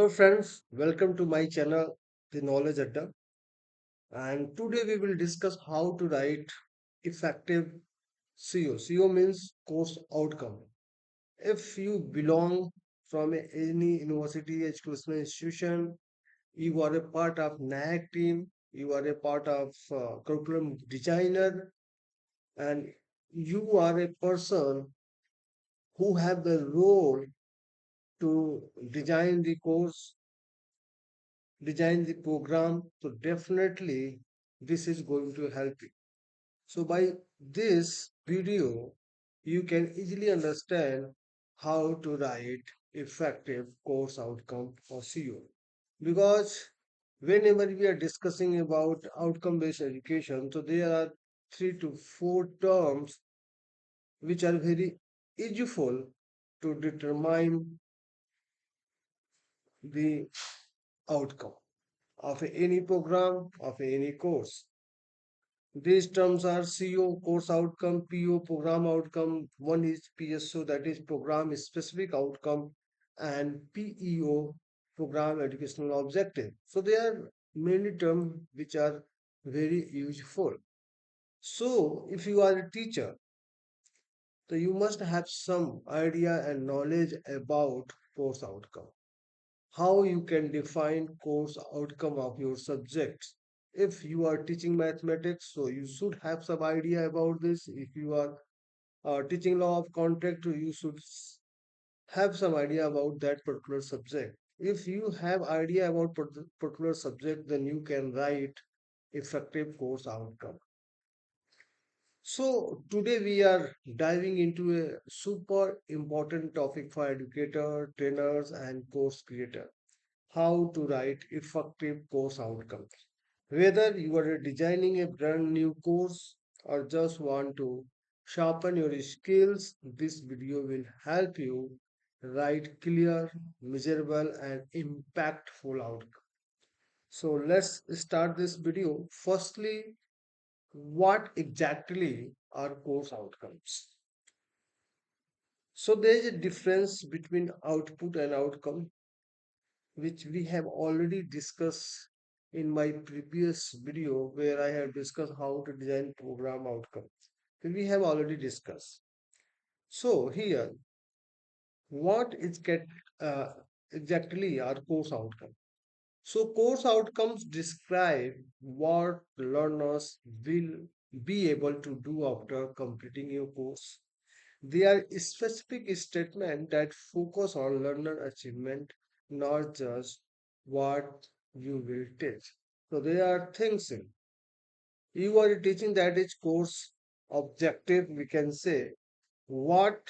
Hello friends, welcome to my channel, The Knowledge Adda. And today we will discuss how to write effective CO. CO means course outcome. If you belong from any university, educational institution, you are a part of NAAC team, you are a part of curriculum designer, and you are a person who have the role to design the course, design the program. So definitely this is going to help you. So by this video, you can easily understand how to write effective course outcome or CO. Because whenever we are discussing about outcome based education, so there are 3 to 4 terms which are very useful to determine the outcome of any program, of any course. These terms are CO, course outcome, PO, program outcome. One is PSO, that is program specific outcome, and PEO, program educational objective. So there are many terms which are very useful. So if you are a teacher, so you must have some idea and knowledge about course outcome, how you can define course outcome of your subjects. If you are teaching mathematics, so you should have some idea about this. If you are teaching law of contract, you should have some idea about that particular subject. If you have idea about particular subject, then you can write effective course outcome. So today we are diving into a super important topic for educator, trainers, and course creator: how to write effective course outcomes. Whether you are designing a brand new course or just want to sharpen your skills, this video will help you write clear, measurable, and impactful outcomes. So let's start this video. Firstly, what exactly are course outcomes? So there is a difference between output and outcome, which we have already discussed in my previous video where I have discussed how to design program outcomes. We have already discussed. So here, what is get uh, exactly our course outcome? So course outcomes describe what learners will be able to do after completing your course. They are specific statements that focus on learner achievement, not just what you will teach. So there are things in you are teaching, that is course objective. We can say what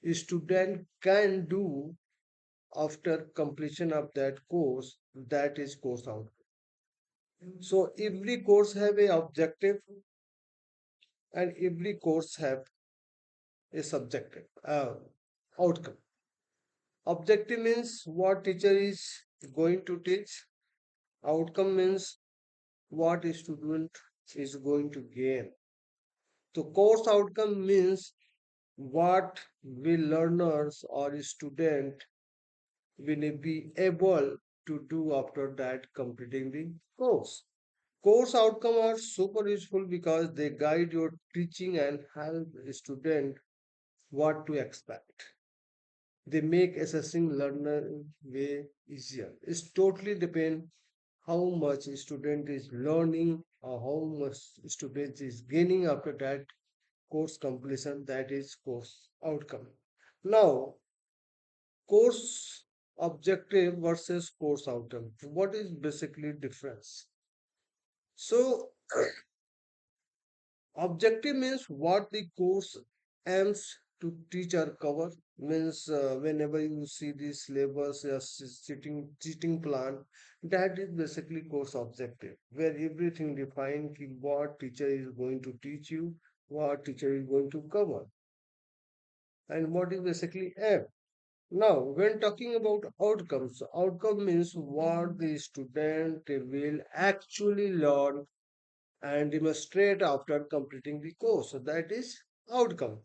a student can do after completion of that course. That is course outcome. So every course have a objective and every course have a subjective outcome. Objective means what teacher is going to teach. Outcome means what a student is going to gain. So course outcome means what will learners or student will be able to do after that completing the course. Course outcome are super useful because they guide your teaching and help student what to expect. They make assessing learner way easier. It's totally depend how much student is learning or how much student is gaining after that course completion. That is course outcome. Now, course objective versus course outcome. What is basically difference? So objective means what the course aims to teach or cover. Means whenever you see these syllabus, sitting plan, that is basically course objective, where everything defined ki what teacher is going to teach you, what teacher is going to cover, and what is basically aim. Now, when talking about outcomes, outcome means what the student will actually learn and demonstrate after completing the course. So that is outcome.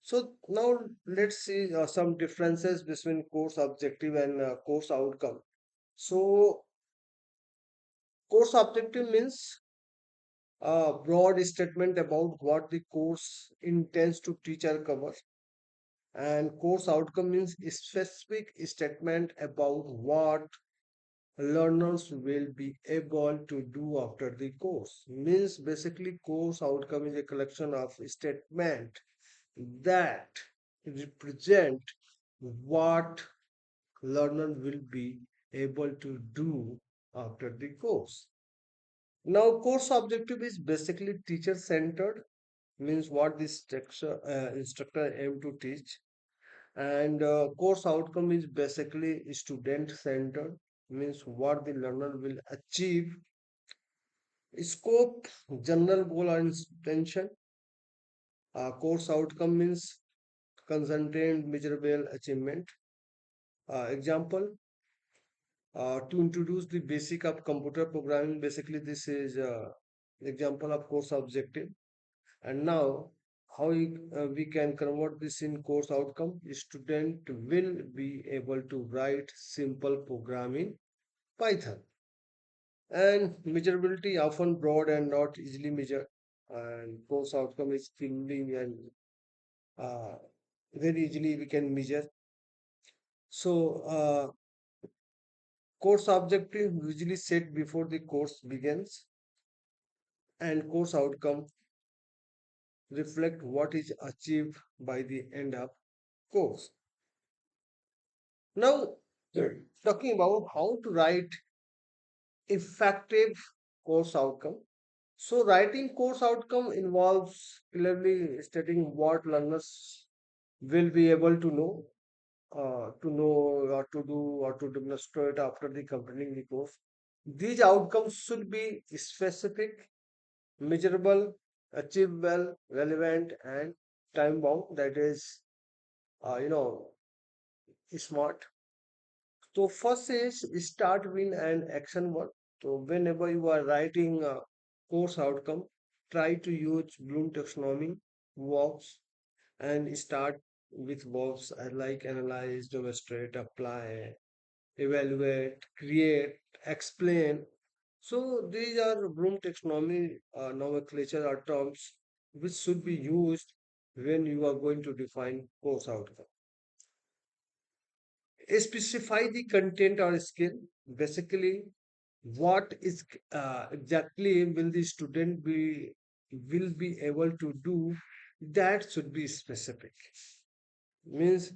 So now let's see some differences between course objective and course outcome. So course objective means a broad statement about what the course intends to teach or cover, and course outcome means a specific statement about what learners will be able to do after the course. Means basically course outcome is a collection of statement that represent what learner will be able to do after the course. Now, course objective is basically teacher centered, means what the instructor aim to teach, and course outcome is basically student centered, means what the learner will achieve. Scope, general goal or intention. Course outcome means concentrated measurable achievement. Example, to introduce the basic of computer programming. Basically, this is example of course objective. And now, how we can convert this in course outcome? Student will be able to write simple program in Python. And measurability often broad and not easily measured. And course outcome is clearly and uh, very easily we can measure. So, course objective usually set before the course begins, and course outcome reflect what is achieved by the end of course. Now, talking about how to write effective course outcome. So, writing course outcome involves clearly stating what learners will be able to know or to do or to demonstrate after the completing the course. These outcomes should be specific, measurable, achievable, relevant, and time bound. That is, you know, smart. So first is start win and action one. So whenever you are writing a course outcome, try to use Bloom taxonomy verbs and start with verbs like analyze, demonstrate, apply, evaluate, create, explain. So these are Bloom taxonomy nomenclature or terms which should be used when you are going to define course outcome. Specify the content or skill. Basically, what is exactly will the student will be able to do? That should be specific. Means,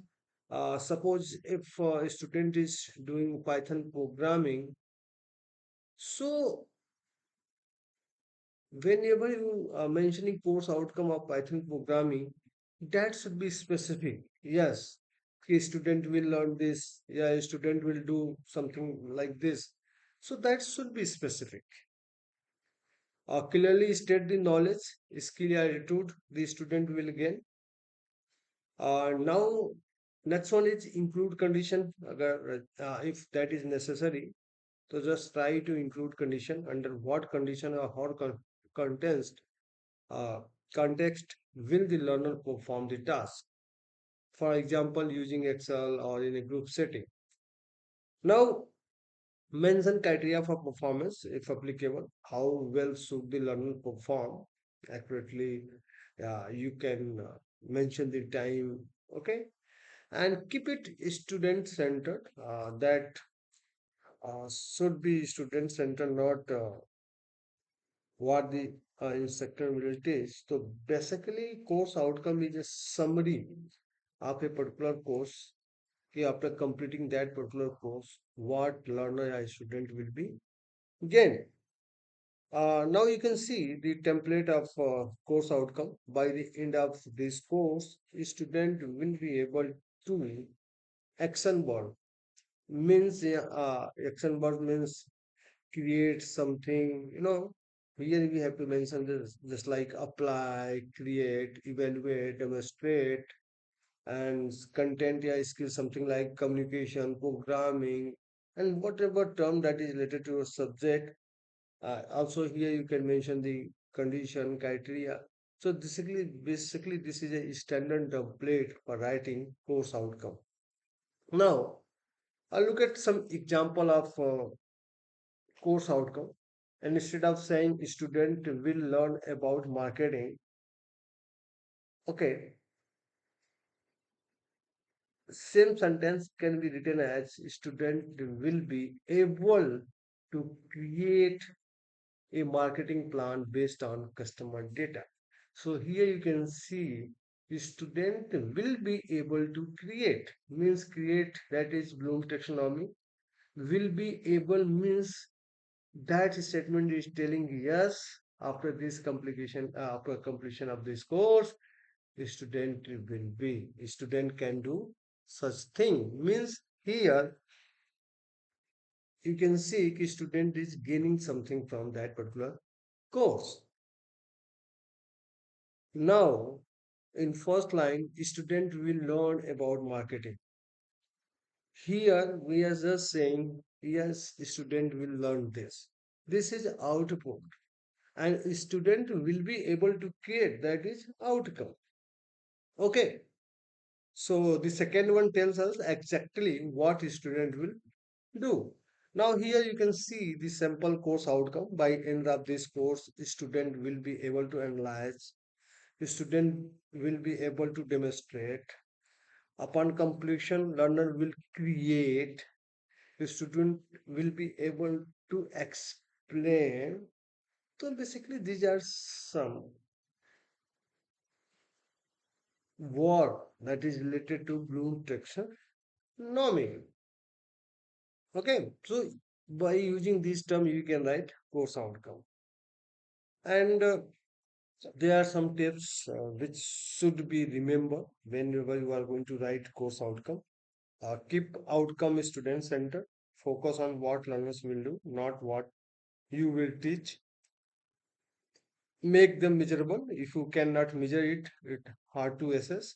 suppose if a student is doing Python programming, so whenever you are mentioning course outcome of Python programming, that should be specific. Yes, a student will learn this. Yeah, a student will do something like this. So that should be specific. Clearly state the knowledge, skill, attitude the student will gain. Now, next one is include condition. If that is necessary, so just try to include condition under what condition or how context uh, context will the learner perform the task. For example, using Excel or in a group setting. Now, mention criteria for performance, if applicable. How well should the learner perform accurately? You can mention the time, okay? And keep it student centered. That should be student centered, not what the instructor will teach. So basically, course outcome is a summary of a particular course. Okay, after completing that particular course, what learner or student will be gained. Now you can see the template of course outcome. By the end of this course, a student will be able to action word means action word means create something. Here we have to mention this just like apply, create, evaluate, demonstrate, and content yeah, skill something like communication, programming, and whatever term that is related to a subject. Also here you can mention the condition criteria. So basically this is a standard template for writing course outcome. Now, I'll look at some example of course outcome. And instead of saying student will learn about marketing, okay, same sentence can be written as student will be able to create a marketing plan based on customer data. So here you can see the student will be able to create, means create, that is Bloom taxonomy. Will be able means that statement is telling yes, after this completion, after completion of this course, the student will be, student can do such thing. Means here you can see the student is gaining something from that particular course. Now, in first line, student will learn about marketing. Here we are just saying, yes, student will learn this. This is output, and student will be able to create, that is outcome. Okay. So the second one tells us exactly what student will do. Now here you can see the sample course outcome. By end of this course, the student will be able to analyze. The student will be able to demonstrate. Upon completion, learner will create. The student will be able to explain. So basically, these are some word that is related to Bloom taxonomy. Okay, so by using this term, you can write course outcome. And there are some tips which should be remembered whenever you are going to write course outcome. Keep outcome student center. Focus on what learners will do, not what you will teach. Make them measurable. If you cannot measure it, it hard to assess.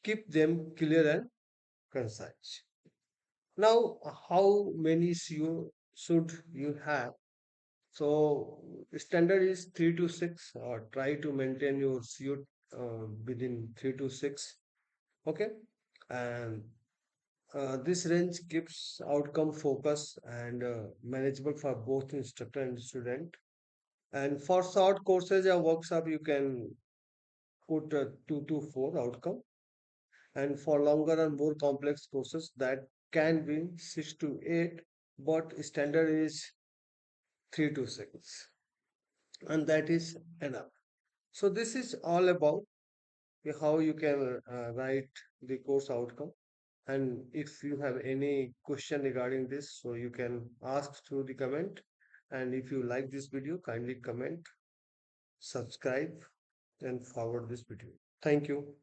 Keep them clear and concise. Now, how many CO should you have? So standard is 3 to 6. Try to maintain your CO within 3 to 6. Okay, and this range keeps outcome focus and manageable for both instructor and student. And for short courses or workshop, you can put 2 to 4 outcome. And for longer and more complex courses, that can be 6 to 8. But standard is 3 to 6, and that is enough. So this is all about how you can write the course outcome. And if you have any question regarding this, so you can ask through the comment. And if you like this video, kindly comment, subscribe, and forward this video. Thank you.